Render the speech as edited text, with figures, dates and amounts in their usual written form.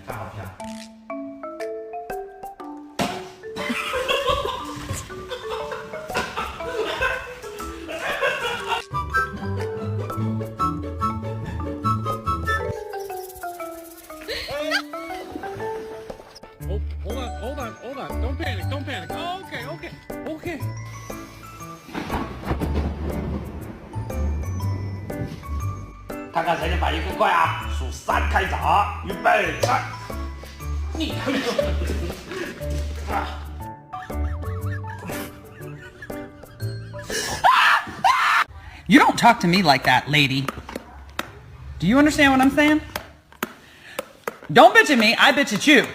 看好片。Hold on. Don't panic. Okay. 看看谁的反应更快啊！数3开始啊！预备，3。你还没有。You don't talk to me like that, lady. Do you understand what I'm saying? Don't bitch at me, I bitch at you.